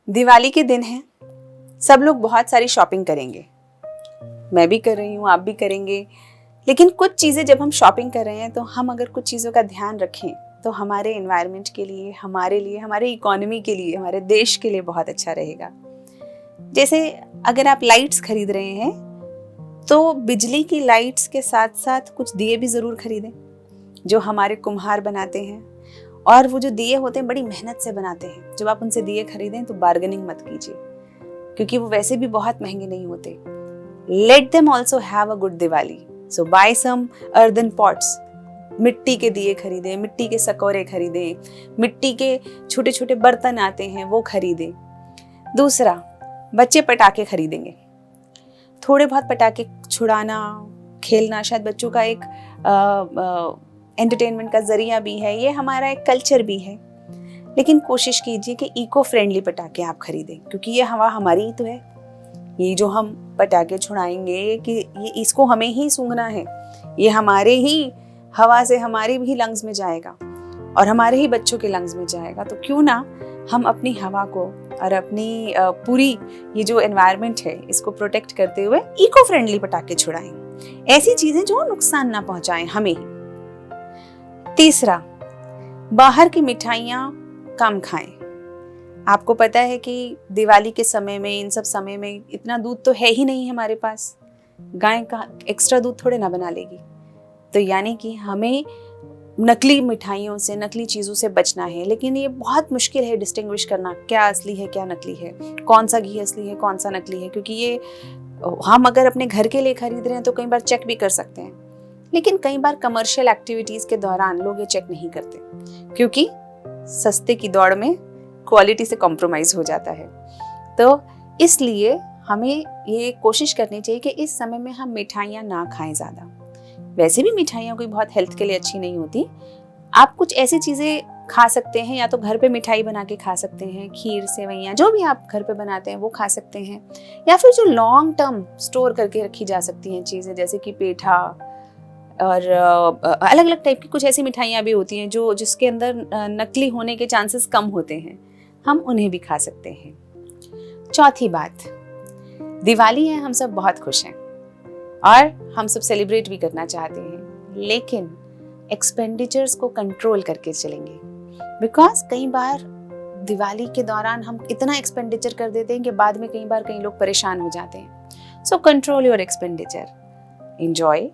दिवाली के दिन है, सब लोग बहुत सारी शॉपिंग करेंगे। मैं भी कर रही हूँ, आप भी करेंगे। लेकिन कुछ चीज़ें जब हम शॉपिंग कर रहे हैं तो हम अगर कुछ चीज़ों का ध्यान रखें तो हमारे एनवायरनमेंट के लिए, हमारे लिए, हमारे इकोनॉमी के लिए, हमारे देश के लिए बहुत अच्छा रहेगा। जैसे अगर आप लाइट्स खरीद रहे हैं तो बिजली की लाइट्स के साथ साथ कुछ दिए भी ज़रूर खरीदें जो हमारे कुम्हार बनाते हैं। और वो जो दिए होते हैं बड़ी मेहनत से बनाते हैं। जब आप उनसे दिए खरीदें तो बार्गेनिंग मत कीजिए, क्योंकि वो वैसे भी बहुत महंगे नहीं होते। Let them also have a good Diwali, so buy some earthen pots. मिट्टी के दिए खरीदें, मिट्टी के सकोरे खरीदें, मिट्टी के छोटे छोटे बर्तन आते हैं वो खरीदें। दूसरा, बच्चे पटाखे खरीदेंगे। थोड़े बहुत पटाखे छुड़ाना, खेलना शायद बच्चों का एक एंटरटेनमेंट का जरिया भी है, ये हमारा एक कल्चर भी है। लेकिन कोशिश कीजिए कि इको फ्रेंडली पटाखे आप खरीदें, क्योंकि ये हवा हमारी ही तो है। ये जो हम पटाखे छुड़ाएंगे कि ये इसको हमें ही सूंघना है, ये हमारे ही हवा से हमारे भी लंग्स में जाएगा और हमारे ही बच्चों के लंग्स में जाएगा। तो क्यों ना हम अपनी हवा को और अपनी पूरी ये जो एनवायरनमेंट है इसको प्रोटेक्ट करते हुए इको फ्रेंडली पटाखे छुड़ाएं, ऐसी चीजें जो नुकसान ना पहुंचाएं हमें ही। तीसरा, बाहर की मिठाइयाँ कम खाएं। आपको पता है कि दिवाली के समय में, इन सब समय में इतना दूध तो है ही नहीं हमारे पास। गाय का एक्स्ट्रा दूध थोड़े ना बना लेगी। तो यानी कि हमें नकली मिठाइयों से, नकली चीज़ों से बचना है। लेकिन ये बहुत मुश्किल है डिस्टिंग्विश करना, क्या असली है क्या नकली है, कौन सा घी असली है कौन सा नकली है। क्योंकि ये हम अगर अपने घर के लिए खरीद रहे हैं तो कई बार चेक भी कर सकते हैं, लेकिन कई बार कमर्शियल एक्टिविटीज के दौरान लोग ये चेक नहीं करते, क्योंकि सस्ते की दौड़ में क्वालिटी से कॉम्प्रोमाइज हो जाता है। तो इसलिए हमें ये कोशिश करनी चाहिए कि इस समय में हम मिठाइयाँ ना खाएं ज़्यादा। वैसे भी मिठाइयाँ कोई बहुत हेल्थ के लिए अच्छी नहीं होती। आप कुछ ऐसी चीज़ें खा सकते हैं, या तो घर पे मिठाई बना के खा सकते हैं, खीर, सेवइयाँ, जो भी आप घर पे बनाते हैं वो खा सकते हैं। या फिर जो लॉन्ग टर्म स्टोर करके रखी जा सकती हैं चीज़ें, जैसे कि पेठा और अलग अलग टाइप की कुछ ऐसी मिठाइयाँ भी होती हैं जो जिसके अंदर नकली होने के चांसेस कम होते हैं, हम उन्हें भी खा सकते हैं। चौथी बात, दिवाली है, हम सब बहुत खुश हैं और हम सब सेलिब्रेट भी करना चाहते हैं, लेकिन एक्सपेंडिचर्स को कंट्रोल करके चलेंगे। बिकॉज कई बार दिवाली के दौरान हम इतना एक्सपेंडिचर कर देते हैं कि बाद में कई बार कई लोग परेशान हो जाते हैं। So control your expenditure, enjoy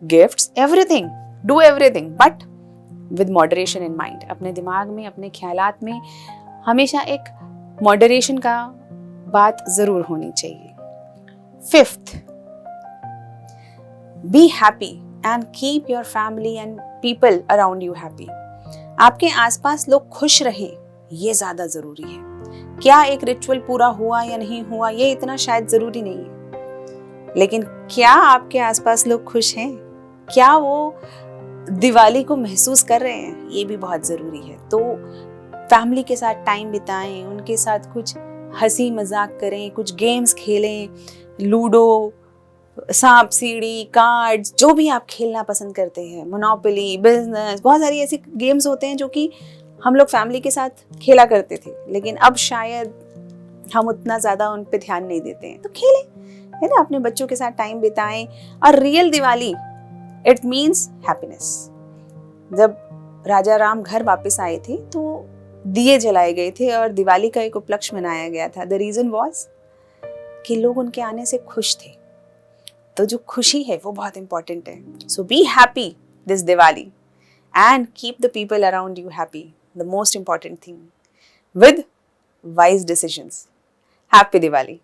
gifts, everything, do everything, but with moderation in mind. अपने दिमाग में, अपने ख्यालात में हमेशा एक मॉडरेशन का बात जरूर होनी चाहिए। Fifth, be happy and keep your family and people around you happy. आपके आसपास लोग खुश रहें, ये ज्यादा जरूरी है। क्या एक रिचुअल पूरा हुआ या नहीं हुआ ये इतना शायद जरूरी नहीं है, लेकिन क्या आपके आसपास लोग खुश हैं, क्या वो दिवाली को महसूस कर रहे हैं, ये भी बहुत जरूरी है। तो फैमिली के साथ टाइम बिताएं, उनके साथ कुछ हंसी मजाक करें, कुछ गेम्स खेलें, लूडो, सांप सीढ़ी, कार्ड्स, जो भी आप खेलना पसंद करते हैं, मोनोपोली, बिजनेस, बहुत सारी ऐसी गेम्स होते हैं जो कि हम लोग फैमिली के साथ खेला करते थे, लेकिन अब शायद हम उतना ज़्यादा उन पे ध्यान नहीं देते हैं। तो खेलें, है ना, अपने बच्चों के साथ टाइम बिताएं। और real Diwali, it means happiness. जब राजा राम घर वापस आए थे तो दिए जलाए गए थे और दिवाली का एक उपलक्ष्य मनाया गया था। द रीजन वॉज कि लोग उनके आने से खुश थे। तो जो खुशी है वो बहुत इंपॉर्टेंट है। So be happy this Diwali and keep the people around you happy, the most important thing, with wise decisions. Happy Diwali.